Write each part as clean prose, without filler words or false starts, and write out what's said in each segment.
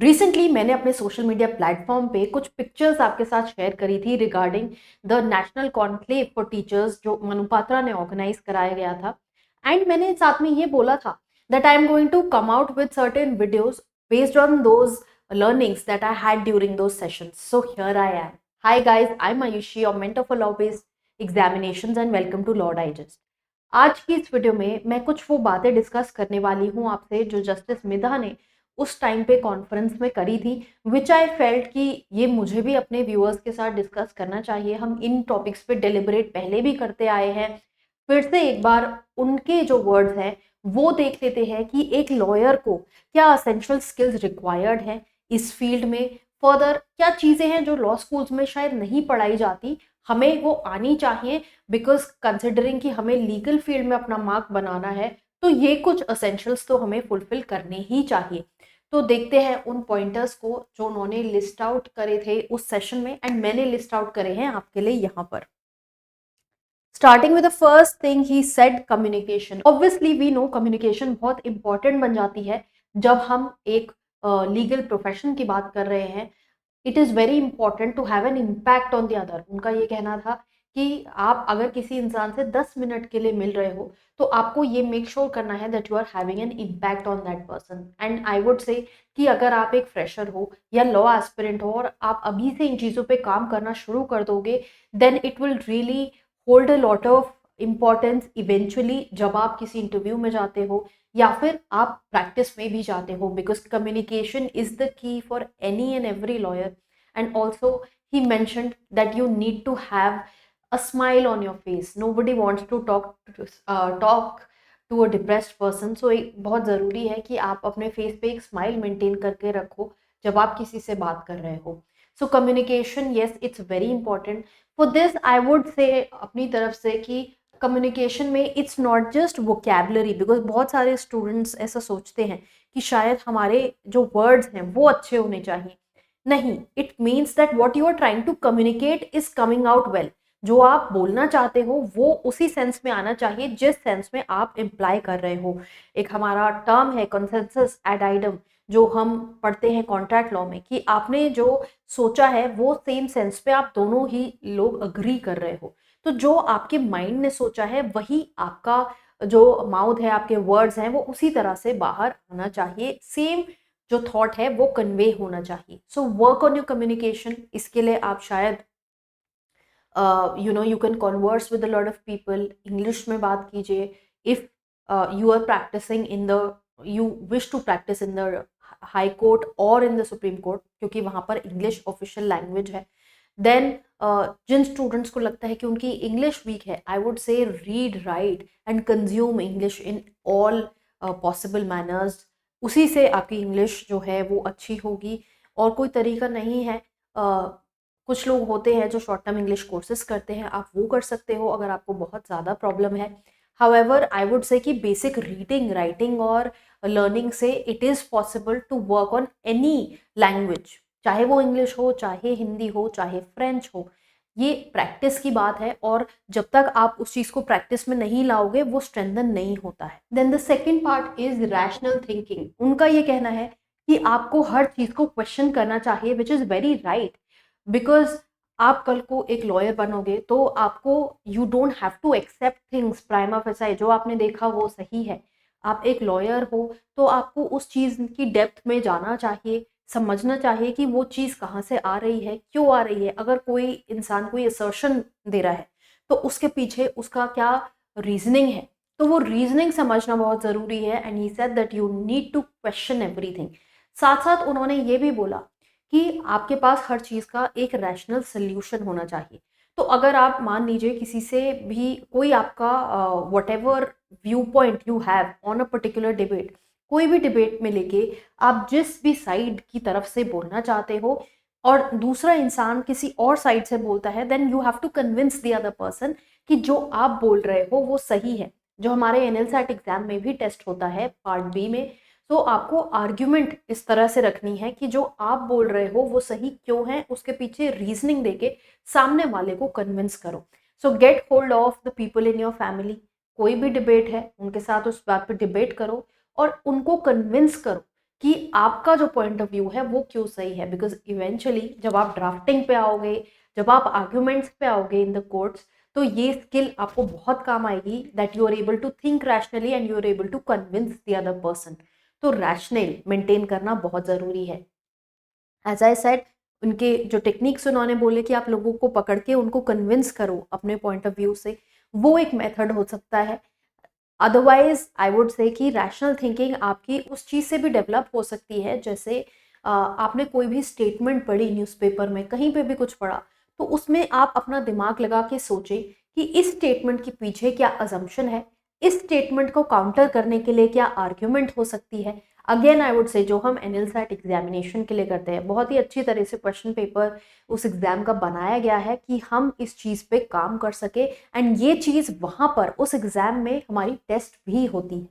Recently मैंने अपने social media platform पे कुछ पिक्चर्स आपके साथ शेयर करी थी regarding the national conclave for teachers जो मनु पात्रा ने ऑर्गेनाइज कराया गया था। एंड मैंने साथ में ये बोला था that I am going to come out with certain videos based on those learnings that I had during those sessions. So here I am. Hi guys, I'm Ayushi, your mentor for law-based examinations and welcome to Law Digest. आज की इस video में मैं कुछ वो बातें discuss करने वाली हूँ आपसे जो जस्टिस मिधा ने उस टाइम पे कॉन्फ्रेंस में करी थी, विच आई फेल्ट कि ये मुझे भी अपने व्यूअर्स के साथ डिस्कस करना चाहिए। हम इन टॉपिक्स पे डेलिबरेट पहले भी करते आए हैं, फिर से एक बार उनके जो वर्ड्स हैं वो देख लेते हैं कि एक लॉयर को क्या असेंशियल स्किल्स रिक्वायर्ड है इस फील्ड में। फर्दर क्या चीज़ें हैं जो लॉ स्कूल्स में शायद नहीं पढ़ाई जाती, हमें वो आनी चाहिए, बिकॉज कंसिडरिंग कि हमें लीगल फील्ड में अपना मार्क बनाना है तो ये कुछ असेंशियल्स तो हमें फुलफिल करने ही चाहिए। तो देखते हैं उन पॉइंटर्स को जो उन्होंने लिस्ट आउट करे थे उस सेशन में, एंड मैंने लिस्ट आउट करे हैं आपके लिए यहाँ पर। Starting with the first thing he said, communication. Obviously we know communication बहुत इंपॉर्टेंट बन जाती है जब हम एक लीगल प्रोफेशन की बात कर रहे हैं। It is very important to have an impact on the other. उनका ये कहना था कि आप अगर किसी इंसान से 10 मिनट के लिए मिल रहे हो तो आपको ये मेक श्योर करना है that you are having an impact on that person. And I would say कि अगर आप एक फ्रेशर हो या लॉ एस्पिरेंट हो और आप अभी से इन चीज़ों पे काम करना शुरू कर दोगे, then it will really hold a lot of importance eventually जब आप किसी इंटरव्यू में जाते हो या फिर आप प्रैक्टिस में भी जाते हो, because communication is the key for any and every lawyer. And also he mentioned that you need to have a smile on your face. Nobody wants to talk to a depressed person. So एक बहुत ज़रूरी है कि आप अपने face पे एक smile maintain करके रखो जब आप किसी से बात कर रहे हो। So communication, yes, it's very important. For this I would से अपनी तरफ से कि कम्युनिकेशन में it's not just vocabulary, because बहुत सारे स्टूडेंट्स ऐसा सोचते हैं कि शायद हमारे जो वर्ड्स हैं वो अच्छे होने चाहिए। नहीं, it means that what you are trying to communicate is coming out well. जो आप बोलना चाहते हो वो उसी सेंस में आना चाहिए जिस सेंस में आप इम्प्लाई कर रहे हो। एक हमारा टर्म है कंसेंसस एड आइडम, जो हम पढ़ते हैं कॉन्ट्रैक्ट लॉ में, कि आपने जो सोचा है वो सेम सेंस पे आप दोनों ही लोग अग्री कर रहे हो। तो जो आपके माइंड ने सोचा है वही आपका जो माउथ है, आपके वर्ड्स हैं, वो उसी तरह से बाहर आना चाहिए। सेम जो थॉट है वो कन्वे होना चाहिए। So work on your communication. इसके लिए आप शायद you can converse with a lot of people, English में बात कीजिए। If you are practicing in the, you wish to practice in the High Court और इन द सुप्रीम कोर्ट, क्योंकि वहाँ पर इंग्लिश ऑफिशियल लैंग्वेज है। देन जिन students को लगता है कि उनकी इंग्लिश वीक है, I would say read, write and consume English in all possible manners. उसी से आपकी इंग्लिश जो है वो अच्छी होगी। और कोई तरीका नहीं है। कुछ लोग होते हैं जो शॉर्ट टर्म इंग्लिश कोर्सेज करते हैं, आप वो कर सकते हो अगर आपको बहुत ज़्यादा प्रॉब्लम है। हाउएवर आई वुड से कि बेसिक रीडिंग, राइटिंग और लर्निंग से it is possible to work on any language, चाहे वो इंग्लिश हो, चाहे हिंदी हो, चाहे फ्रेंच हो। ये प्रैक्टिस की बात है और जब तक आप उस चीज़ को प्रैक्टिस में नहीं लाओगे वो स्ट्रेंथन नहीं होता है। Then the second part is rational thinking. उनका ये कहना है कि आपको हर चीज़ को क्वेश्चन करना चाहिए, which is very right, because आप कल को एक लॉयर बनोगे तो आपको, you don't have to accept things prima facie, जो आपने देखा वो सही है। आप एक लॉयर हो तो आपको उस चीज़ की डेप्थ में जाना चाहिए, समझना चाहिए कि वो चीज़ कहाँ से आ रही है, क्यों आ रही है। अगर कोई इंसान कोई असर्शन दे रहा है तो उसके पीछे उसका क्या रीजनिंग है, तो वो रीजनिंग समझना बहुत ज़रूरी है। And he said that you need to question everything. साथ साथ उन्होंने ये भी बोला कि आपके पास हर चीज़ का एक रैशनल सोल्यूशन होना चाहिए। तो अगर आप मान लीजिए किसी से भी कोई आपका what ever view point you have on a particular debate, कोई भी डिबेट में लेके आप जिस भी साइड की तरफ से बोलना चाहते हो और दूसरा इंसान किसी और साइड से बोलता है, then you have to convince the other person कि जो आप बोल रहे हो वो सही है। जो हमारे एनएलसैट एग्जाम में भी टेस्ट होता है पार्ट बी में, तो आपको आर्ग्यूमेंट इस तरह से रखनी है कि जो आप बोल रहे हो वो सही क्यों है, उसके पीछे रीजनिंग देके सामने वाले को कन्विंस करो। सो get hold of the people in your family. कोई भी डिबेट है उनके साथ उस बात पे डिबेट करो और उनको कन्विंस करो कि आपका जो पॉइंट ऑफ व्यू है वो क्यों सही है, बिकॉज इवेंचुअली जब आप ड्राफ्टिंग पे आओगे, जब आप आर्ग्यूमेंट्स पे आओगे इन द कोर्ट्स, तो ये स्किल आपको बहुत काम आएगी, that you are able to think rationally and you are able to convince the other person. तो रैशनल मेंटेन करना बहुत ज़रूरी है। एज आई सेड, उनके जो टेक्निक्स उन्होंने बोले कि आप लोगों को पकड़ के उनको कन्विंस करो अपने पॉइंट ऑफ व्यू से, वो एक मेथड हो सकता है। अदरवाइज आई वुड से कि रैशनल थिंकिंग आपकी उस चीज़ से भी डेवलप हो सकती है, जैसे आपने कोई भी स्टेटमेंट पढ़ी न्यूज़पेपर में, कहीं पे भी कुछ पढ़ा, तो उसमें आप अपना दिमाग लगा के सोचें कि इस स्टेटमेंट के पीछे क्या अजम्पशन है, इस स्टेटमेंट को काउंटर करने के लिए क्या आर्ग्यूमेंट हो सकती है। अगेन आई वुड से जो हम एनएलसैट एग्जामिनेशन के लिए करते हैं, बहुत ही अच्छी तरह से क्वेश्चन पेपर उस एग्जाम का बनाया गया है कि हम इस चीज़ पे काम कर सके, एंड ये चीज़ वहाँ पर उस एग्जाम में हमारी टेस्ट भी होती है।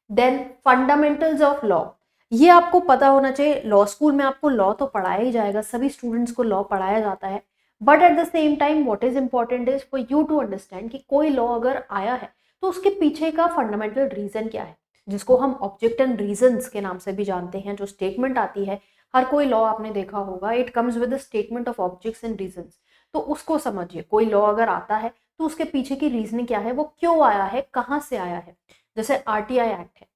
देन फंडामेंटल्स ऑफ लॉ, ये आपको पता होना चाहिए। लॉ स्कूल में आपको लॉ तो पढ़ाया ही जाएगा, सभी स्टूडेंट्स को लॉ पढ़ाया जाता है, but at the same time what is important is for you to understand कि कोई लॉ अगर आया है तो उसके पीछे का फंडामेंटल रीजन क्या है, जिसको हम ऑब्जेक्ट एंड रीजंस के नाम से भी जानते हैं। जो स्टेटमेंट आती है, हर कोई लॉ आपने देखा होगा, it comes with statement of objects and reasons. तो उसको समझिए, कोई लॉ अगर आता है तो उसके पीछे की रीजनिंग क्या है, वो क्यों आया है, कहाँ से आया है। जैसे आरटीआई एक्ट है,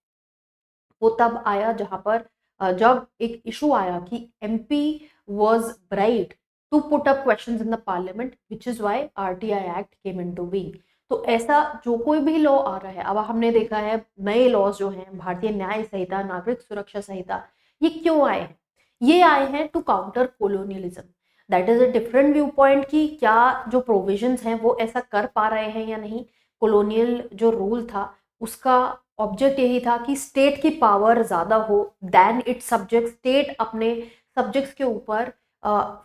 वो तब आया जहां पर जब एक इशू आया कि MP was bright to put up questions in the parliament, which is why RTI act came into being. तो ऐसा जो कोई भी लॉ आ रहा है, अब हमने देखा है नए लॉज जो हैं, भारतीय न्याय संहिता, नागरिक सुरक्षा संहिता, ये क्यों आए हैं? ये आए हैं to counter colonialism. That is a different viewpoint कि क्या जो प्रोविजंस हैं वो ऐसा कर पा रहे हैं या नहीं। कॉलोनियल जो रूल था उसका ऑब्जेक्ट यही था कि स्टेट की पावर ज़्यादा हो दैन इट्स सब्जेक्ट, स्टेट अपने सब्जेक्ट्स के ऊपर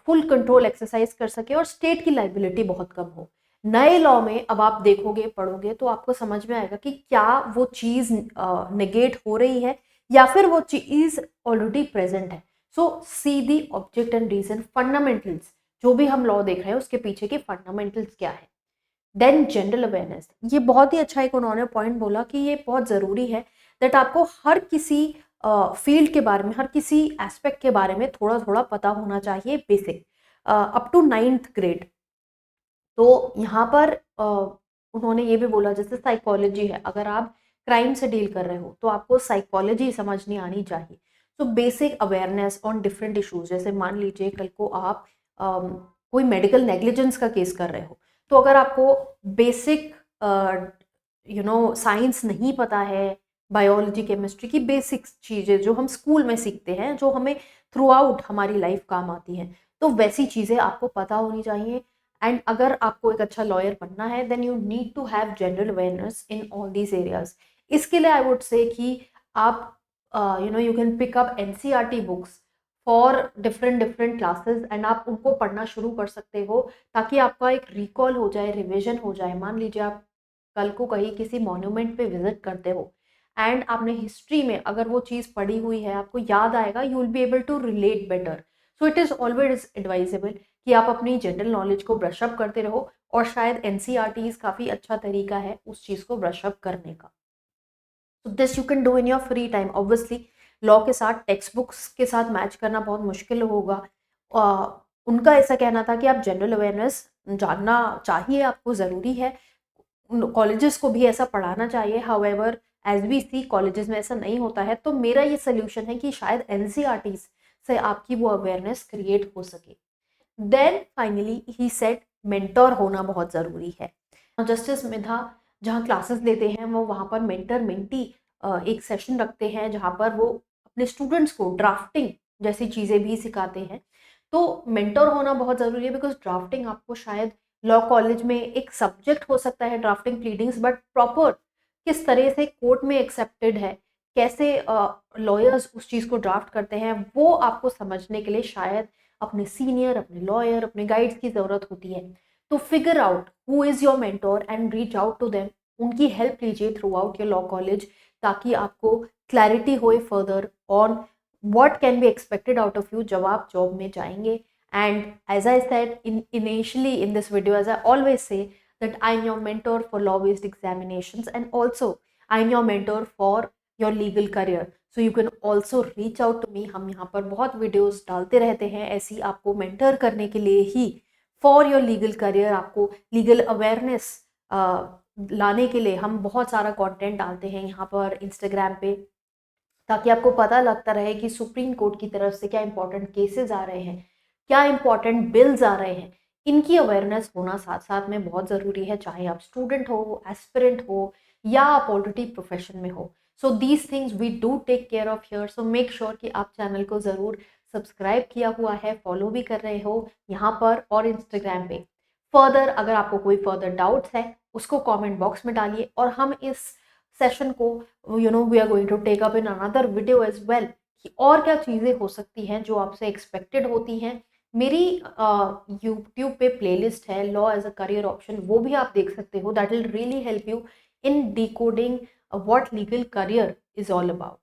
फुल कंट्रोल एक्सरसाइज कर सके और स्टेट की लाइबिलिटी बहुत कम हो। नए लॉ में अब आप देखोगे, पढ़ोगे, तो आपको समझ में आएगा कि क्या वो चीज़ नेगेट हो रही है या फिर वो चीज़ ऑलरेडी प्रेजेंट है। So see the object and reason, fundamentals, जो भी हम लॉ देख रहे हैं उसके पीछे के फंडामेंटल्स क्या है। देन जनरल अवेयरनेस, ये बहुत ही अच्छा एक उन्होंने पॉइंट बोला कि ये बहुत ज़रूरी है दैट आपको हर किसी फील्ड के बारे में, हर किसी एस्पेक्ट के बारे में थोड़ा थोड़ा पता होना चाहिए, basic up to 9th grade. तो यहाँ पर उन्होंने ये भी बोला, जैसे साइकोलॉजी है, अगर आप क्राइम से डील कर रहे हो तो आपको साइकोलॉजी समझनी आनी चाहिए। तो basic awareness on different issues, जैसे मान लीजिए कल को आप कोई मेडिकल नेग्लिजेंस का केस कर रहे हो, तो अगर आपको बेसिक साइंस नहीं पता है, बायोलॉजी केमिस्ट्री की बेसिक चीज़ें जो हम स्कूल में सीखते हैं, जो हमें थ्रू आउट हमारी लाइफ काम आती हैं, तो वैसी चीज़ें आपको पता होनी चाहिए। एंड अगर आपको एक अच्छा लॉयर बनना है, then you need to have general awareness in all these areas. इसके लिए आई वुड से कि आप you can pick up NCERT books for different different classes, and आप उनको पढ़ना शुरू कर सकते हो ताकि आपका एक रिकॉल हो जाए, रिविजन हो जाए। मान लीजिए आप कल को कहीं किसी मॉन्यूमेंट पे विजिट करते हो एंड आपने हिस्ट्री में अगर वो चीज़ पढ़ी हुई है, आपको याद आएगा, you will be able to relate better. So it is always advisable कि आप अपनी जनरल नॉलेज को ब्रश अप करते रहो, और शायद एनसीईआरटीज काफ़ी अच्छा तरीका है उस चीज़ को ब्रश अप करने का। तो this you can do in your free time. Obviously law के साथ टेक्स्ट बुक्स के साथ मैच करना बहुत मुश्किल होगा। उनका ऐसा कहना था कि आप जनरल अवेयरनेस जानना चाहिए, आपको ज़रूरी है, कॉलेजेस को भी ऐसा पढ़ाना चाहिए। However as we see colleges में ऐसा नहीं होता है, तो मेरा ये सोल्यूशन है कि शायद एनसीईआरटीज से आपकी वो अवेयरनेस क्रिएट हो सके। Then finally he said mentor होना बहुत ज़रूरी है। जस्टिस मिधा जहाँ क्लासेस लेते हैं, वो वहाँ पर मेंटर मेंटी एक सेशन रखते हैं जहाँ पर वो अपने स्टूडेंट्स को ड्राफ्टिंग जैसी चीज़ें भी सिखाते हैं। तो मेंटर होना बहुत ज़रूरी है, बिकॉज ड्राफ्टिंग आपको शायद लॉ कॉलेज में एक सब्जेक्ट हो सकता है ड्राफ्टिंग प्लीडिंग्स, बट प्रॉपर किस तरह से कोर्ट में एक्सेप्टेड है, कैसे लॉयर्स उस चीज़ को ड्राफ्ट करते हैं, वो आपको समझने के लिए शायद अपने सीनियर, अपने लॉयर, अपने गाइड्स की ज़रूरत होती है। तो figure out who is your mentor and reach out to them, उनकी हेल्प लीजिए थ्रू आउट योर लॉ कॉलेज, ताकि आपको क्लैरिटी होए further on what can be expected out of you जब आप जॉब में जाएंगे। And as I said initially in this video, as I always say, that I'm your mentor for law based examinations, and also I'm your mentor for your legal career. So you can also reach out to me. हम यहाँ पर बहुत videos डालते रहते हैं ऐसी आपको mentor करने के लिए ही, फॉर योर लीगल करियर, आपको लीगल अवेयरनेस लाने के लिए हम बहुत सारा कंटेंट डालते हैं यहाँ पर इंस्टाग्राम पे, ताकि आपको पता लगता रहे कि सुप्रीम कोर्ट की तरफ से क्या इंपॉर्टेंट केसेस आ रहे हैं, क्या इंपॉर्टेंट बिल्स आ रहे हैं। इनकी अवेयरनेस होना साथ साथ में बहुत ज़रूरी है, चाहे आप स्टूडेंट हो, एस्पिरेंट हो, या आप ऑलरेडी प्रोफेशन में हो। So these things we do take care of here. So make sure कि आप चैनल को ज़रूर सब्सक्राइब किया हुआ है, फॉलो भी कर रहे हो यहाँ पर और इंस्टाग्राम पे। फर्दर अगर आपको कोई फर्दर डाउट्स है उसको कमेंट बॉक्स में डालिए, और हम इस सेशन को we are going to take up in another video as well, कि और क्या चीज़ें हो सकती हैं जो आपसे एक्सपेक्टेड होती हैं। मेरी यूट्यूब पे प्लेलिस्ट है law as a career option, वो भी आप देख सकते हो। That will really help you in decoding what legal career is all about.